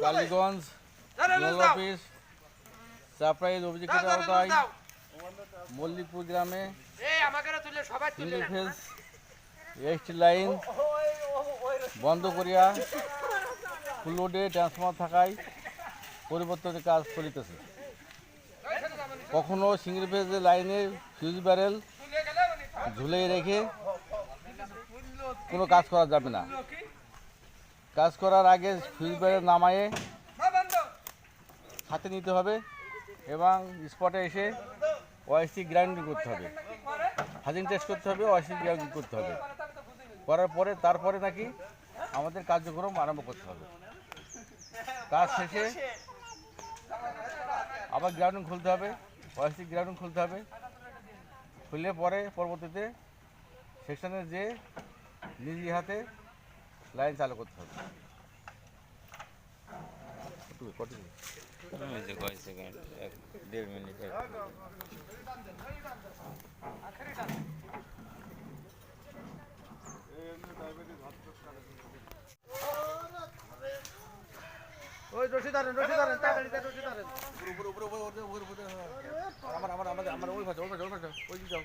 Kaliganj zonal office চাপড়াইল অভিযোগের আওতায় মল্লিকপুর গ্রামে সিঙ্গেল ফেজ এসটি লাইন বন্ধ করিয়া ফুল লোডে ট্রান্সফরমার থাকায় পরিবর্তনের কাজ চলিতেছে। কখনো সিঙ্গেল ফেজ লাইনের ফিউজ ব্যারেল ঝুলিয়ে রেখে কোনো কাজ করা যাবে না। কাজ করার আগে ফিউজ ব্যারেল নামায়ে হাতে নিতে হবে এবং স্পটে এসে ওআইসি গ্রাইন্ডিং করতে হবে, হাজিং টেস্ট করতে হবে, ওআইসি গ্রাইন্ডিং করতে হবে। করার পরে তারপরে নাকি আমাদের কার্যক্রম আরম্ভ করতে হবে। কাজ শেষে আবার গ্রাউন্ডিং খুলতে হবে, ওআইসি গ্রাউন্ডিং খুলতে হবে। খুললে পরে পরবর্তীতে সেকশনে যে নিজ হাতে লাইন চালু করতে হবে। কয় সেকেন্ড, 1.5 মিনিট। ওই রশি ধরেন তাড়াতাড়ি রশি ধরেন। আমার ওই ভাষা ওই যাও।